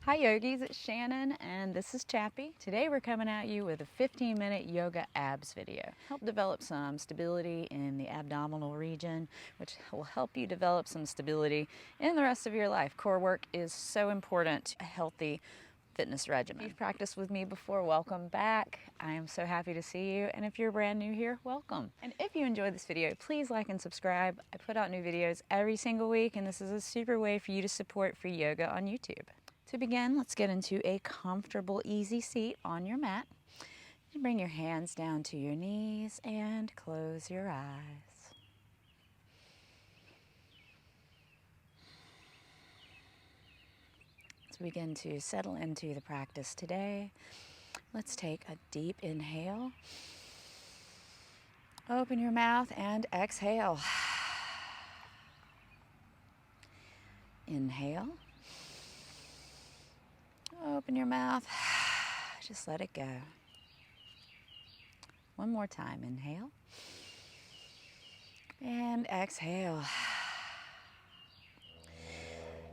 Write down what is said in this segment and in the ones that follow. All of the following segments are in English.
Hi yogis, it's Shannon and this is Chappy. Today we're coming at you with a 15-minute yoga abs video. Help develop some stability in the abdominal region, which will help you develop some stability in the rest of your life. Core work is so important to a healthy fitness regimen. If you've practiced with me before, welcome back. I am so happy to see you, and if you're brand new here, welcome. And if you enjoyed this video, please like and subscribe. I put out new videos every single week, and this is a super way for you to support free yoga on YouTube. To begin, let's get into a comfortable, easy seat on your mat. You bring your hands down to your knees and close your eyes. As we begin to settle into the practice today, let's take a deep inhale. Open your mouth and exhale. Inhale. Open your mouth, just let it go. One more time, inhale. And exhale.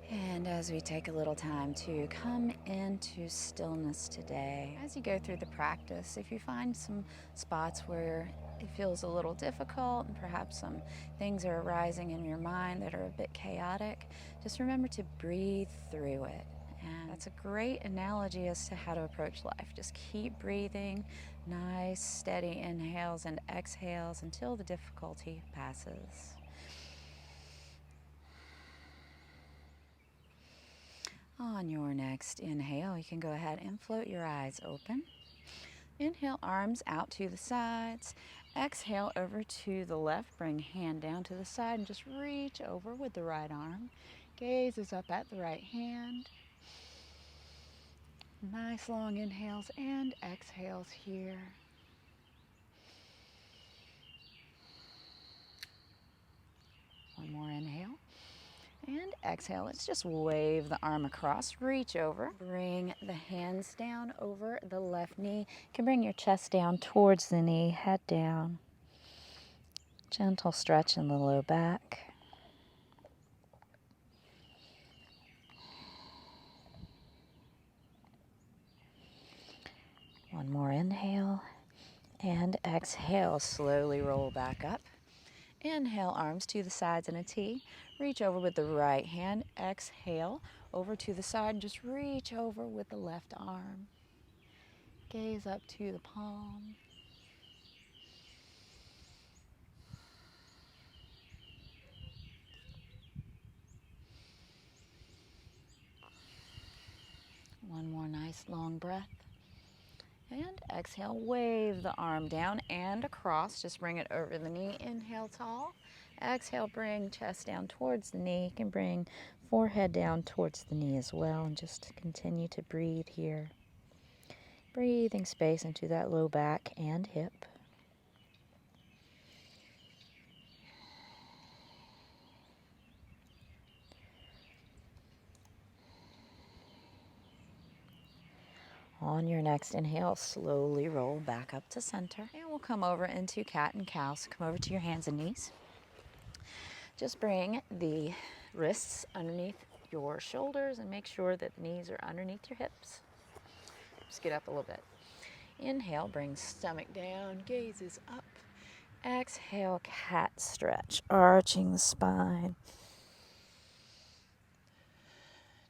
And as we take a little time to come into stillness today, as you go through the practice, if you find some spots where it feels a little difficult and perhaps some things are arising in your mind that are a bit chaotic, just remember to breathe through it. And that's a great analogy as to how to approach life. Just keep breathing, nice, steady inhales and exhales until the difficulty passes. On your next inhale, you can go ahead and float your eyes open. Inhale, arms out to the sides. Exhale over to the left. Bring hand down to the side and just reach over with the right arm. Gaze is up at the right hand. Nice long inhales and exhales here. One more inhale and exhale. Let's just wave the arm across, reach over. Bring the hands down over the left knee. You can bring your chest down towards the knee, head down. Gentle stretch in the low back. One more inhale and exhale. Slowly roll back up. Inhale, arms to the sides in a T. Reach over with the right hand. Exhale, over to the side. Just reach over with the left arm. Gaze up to the palm. One more nice long breath. And exhale, wave the arm down and across. Just bring it over the knee. Inhale, tall. Exhale, bring chest down towards the knee. You can bring forehead down towards the knee as well. And just continue to breathe here. Breathing space into that low back and hip. On your next inhale, slowly roll back up to center. And we'll come over into cat and cow. So come over to your hands and knees. Just bring the wrists underneath your shoulders and make sure that the knees are underneath your hips. Just get up a little bit. Inhale, bring stomach down, gaze is up. Exhale, cat stretch, arching the spine.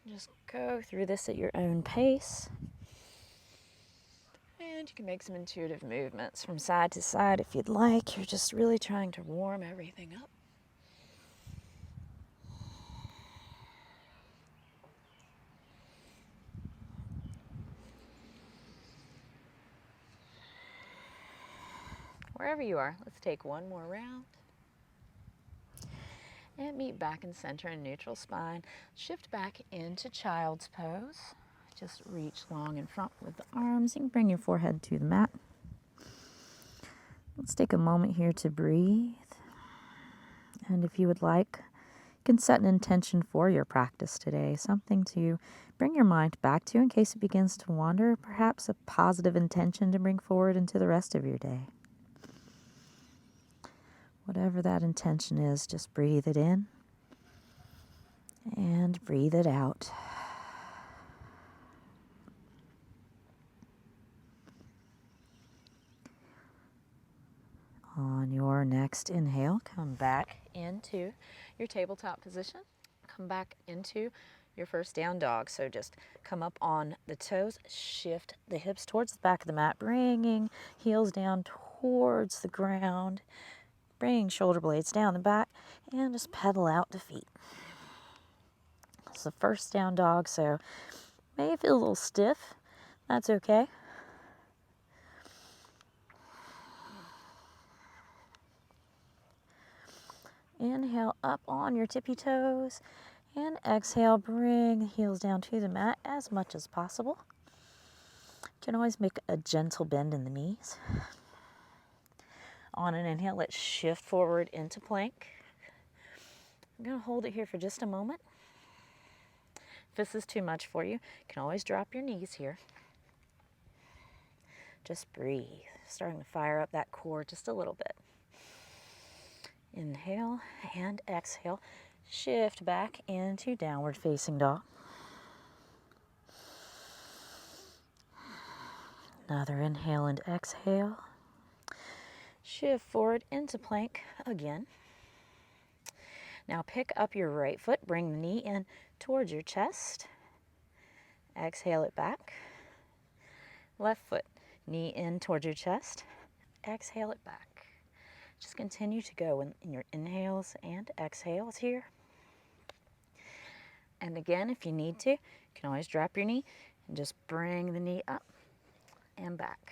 Just go through this at your own pace. And you can make some intuitive movements from side to side if you'd like. You're just really trying to warm everything up. Wherever you are, let's take one more round. And meet back in center and neutral spine. Shift back into child's pose. Just reach long in front with the arms. You can bring your forehead to the mat. Let's take a moment here to breathe. And if you would like, you can set an intention for your practice today. Something to bring your mind back to in case it begins to wander. Perhaps a positive intention to bring forward into the rest of your day. Whatever that intention is, just breathe it in and breathe it out. your next inhale, come back into your tabletop position. Come back into your first down dog. So just come up on the toes, shift the hips towards the back of the mat, bringing heels down towards the ground, bringing shoulder blades down the back, and just pedal out to feet. It's the first down dog, so may feel a little stiff. That's okay. Inhale up on your tippy toes, and exhale, bring the heels down to the mat as much as possible. You can always make a gentle bend in the knees. On an inhale, let's shift forward into plank. I'm going to hold it here for just a moment. If this is too much for you, you can always drop your knees here. Just breathe, starting to fire up that core just a little bit. Inhale and exhale. Shift back into downward facing dog. Another inhale and exhale. Shift forward into plank again. Now pick up your right foot, bring the knee in towards your chest. Exhale it back. Left foot, knee in towards your chest. Exhale it back. Just continue to go in your inhales and exhales here. And again, if you need to, you can always drop your knee and just bring the knee up and back.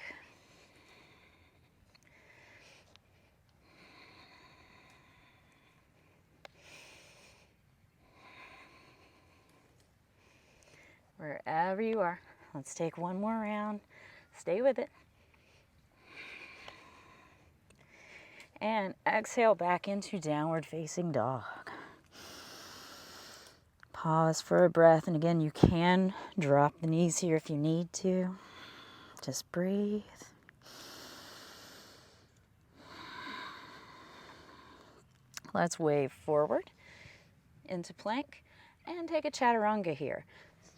Wherever you are, let's take one more round. Stay with it. And exhale back into downward facing dog. Pause for a breath, and again, you can drop the knees here if you need to. Just breathe. Let's wave forward into plank and take a Chaturanga here.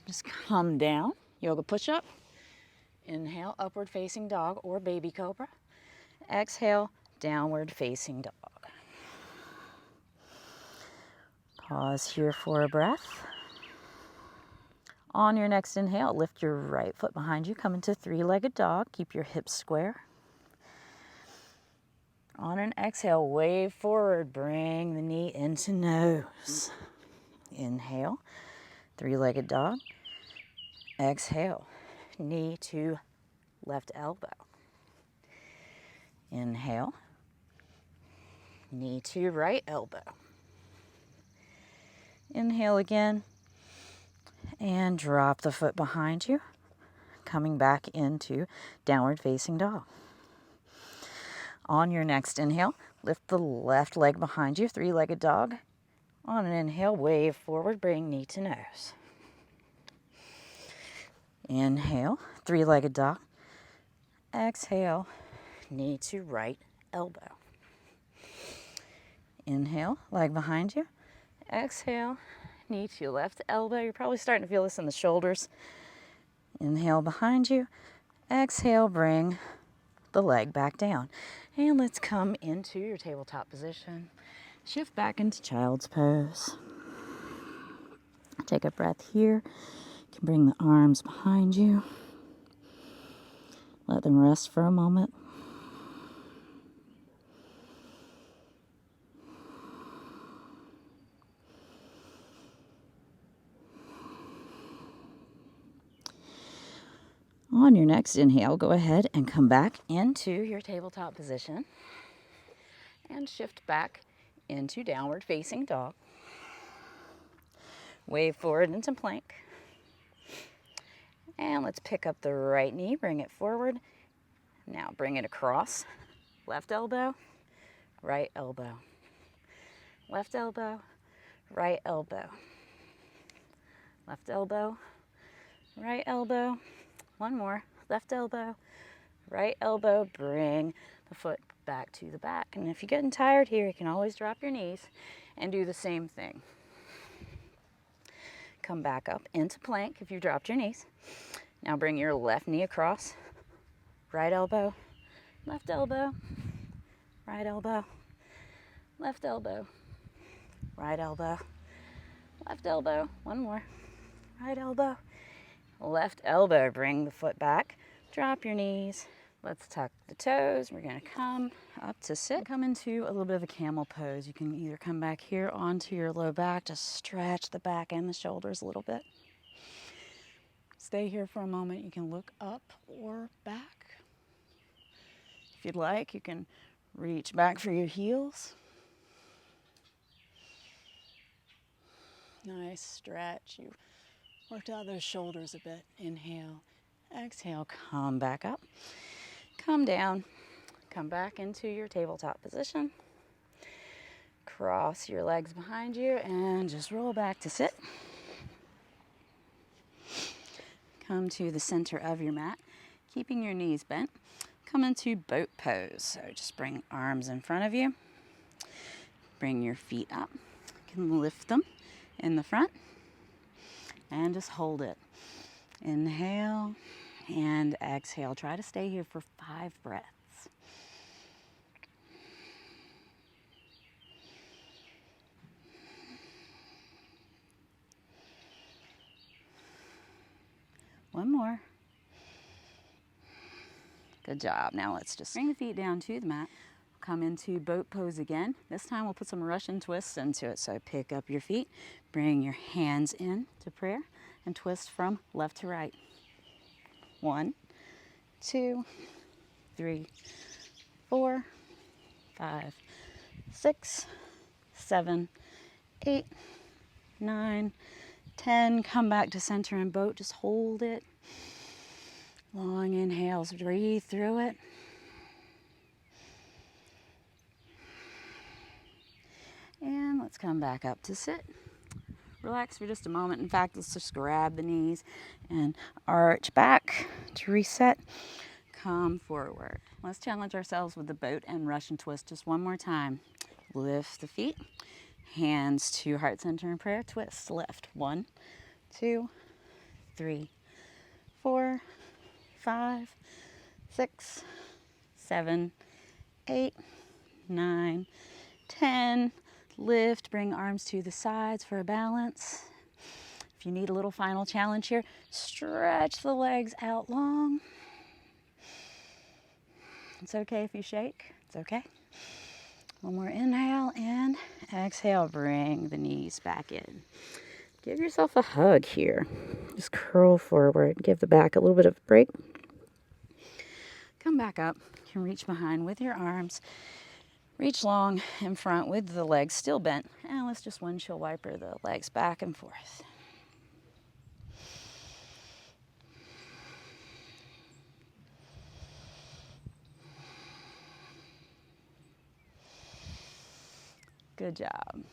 Just come down, yoga push-up. Inhale, upward facing dog or baby cobra. Exhale, downward facing dog. Pause here for a breath. On your next inhale, lift your right foot behind you, come into three-legged dog. Keep your hips square. On an exhale, wave forward, bring the knee into nose. Inhale, three-legged dog. Exhale, knee to left elbow. Inhale, knee to right elbow. Inhale again, and drop the foot behind you, coming back into downward facing dog. On your next inhale, lift the left leg behind you, three-legged dog. On an inhale, wave forward, bring knee to nose. Inhale, three-legged dog. Exhale, knee to right elbow. Inhale, leg behind you. Exhale, knee to left elbow. You're probably starting to feel this in the shoulders. Inhale behind you. Exhale, bring the leg back down. And let's come into your tabletop position. Shift back into child's pose. Take a breath here. You can bring the arms behind you. Let them rest for a moment. On your next inhale, go ahead and come back into your tabletop position and shift back into downward facing dog. Wave forward into plank. And let's pick up the right knee, bring it forward. Now bring it across. Left elbow, right elbow. Left elbow, right elbow. Left elbow, right elbow. One more. Left elbow, right elbow. Bring the foot back to the back. And if you're getting tired here, you can always drop your knees and do the same thing. Come back up into plank if you dropped your knees. Now bring your left knee across. Right elbow, left elbow, right elbow, left elbow, right elbow, left elbow, one more, right elbow, left elbow. Bring the foot back, drop your knees. Let's tuck the toes. We're gonna come up to sit. Come into a little bit of a camel pose. You can either come back here onto your low back, just stretch the back and the shoulders a little bit. Stay here for a moment. You can look up or back. If you'd like, you can reach back for your heels. Nice stretch. You worked out those shoulders a bit. Inhale, exhale, come back up. Come down, come back into your tabletop position. Cross your legs behind you and just roll back to sit. Come to the center of your mat, keeping your knees bent. Come into boat pose. So just bring arms in front of you. Bring your feet up. You can lift them in the front and just hold it. Inhale and exhale. Try to stay here for 5 breaths. One more. Good job. Now let's just bring the feet down to the mat. Come into boat pose again. This time we'll put some Russian twists into it. So pick up your feet, bring your hands in to prayer, and twist from left to right. 1, 2, 3, 4, 5, 6, 7, 8, 9, 10. Come back to center and boat. Just hold it. Long inhales. Breathe through it. And let's come back up to sit. Relax for just a moment. In fact, let's just grab the knees and arch back to reset. Come forward. Let's challenge ourselves with the boat and Russian twist just one more time. Lift the feet. Hands to heart center in prayer. Twist left. 1, 2, 3, 4, 5, 6, 7, 8, 9, 10. Lift, bring arms to the sides for a balance. If you need a little final challenge here, stretch the legs out long. It's okay if you shake, it's okay. One more inhale and exhale, bring the knees back in. Give yourself a hug here. Just curl forward, give the back a little bit of a break. Come back up, you can reach behind with your arms. Reach long in front with the legs still bent. And let's just windshield wiper the legs back and forth. Good job.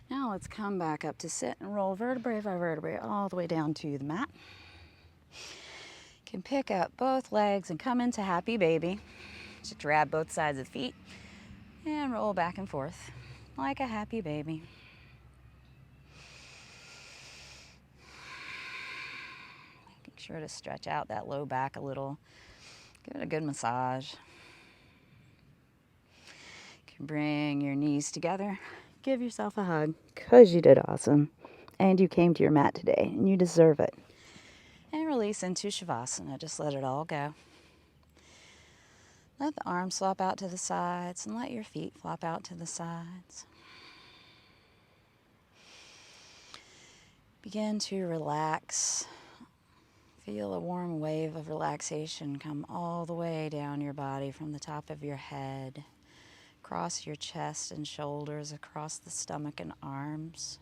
Now let's come back up to sit and roll vertebrae by vertebrae all the way down to the mat. You can pick up both legs and come into happy baby. Just grab both sides of the feet and roll back and forth like a happy baby. Making sure to stretch out that low back a little. Give it a good massage. You can bring your knees together. Give yourself a hug because you did awesome. And you came to your mat today and you deserve it. And release into Shavasana. Just let it all go. Let the arms flop out to the sides and let your feet flop out to the sides. Begin to relax. Feel a warm wave of relaxation come all the way down your body from the top of your head, across your chest and shoulders, across the stomach and arms,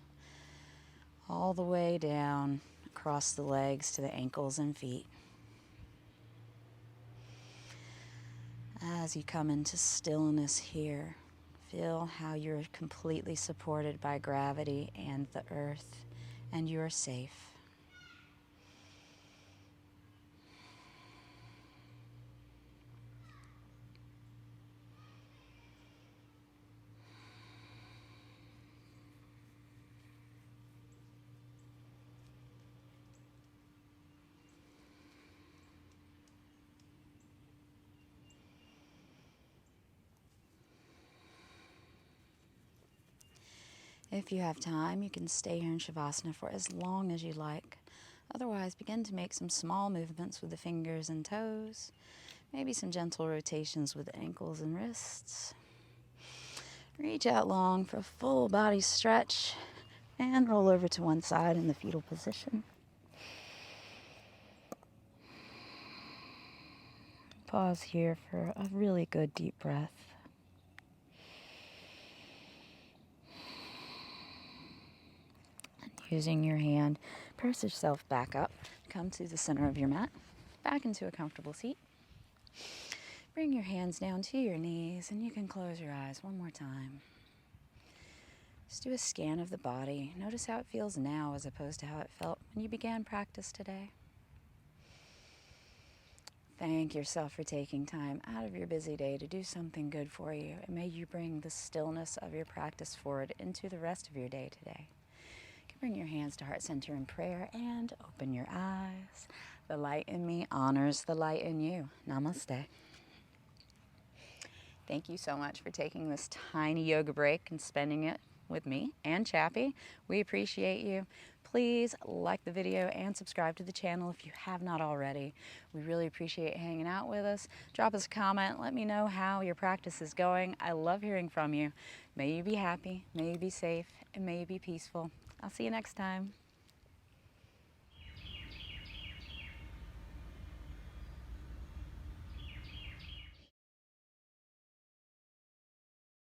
all the way down across the legs to the ankles and feet. As you come into stillness here, feel how you're completely supported by gravity and the earth, and you are safe. If you have time, you can stay here in Shavasana for as long as you like. Otherwise, begin to make some small movements with the fingers and toes. Maybe some gentle rotations with the ankles and wrists. Reach out long for a full body stretch and roll over to one side in the fetal position. Pause here for a really good deep breath. And using your hand, press yourself back up. Come to the center of your mat, back into a comfortable seat. Bring your hands down to your knees, and you can close your eyes one more time. Just do a scan of the body. Notice how it feels now as opposed to how it felt when you began practice today. Thank yourself for taking time out of your busy day to do something good for you, and may you bring the stillness of your practice forward into the rest of your day today. You can bring your hands to heart center in prayer and open your eyes. The light in me honors the light in you. Namaste. Thank you so much for taking this tiny yoga break and spending it with me and Chappy. We appreciate you. Please like the video and subscribe to the channel if you have not already. We really appreciate hanging out with us. Drop us a comment. Let me know how your practice is going. I love hearing from you. May you be happy, may you be safe, and may you be peaceful. I'll see you next time.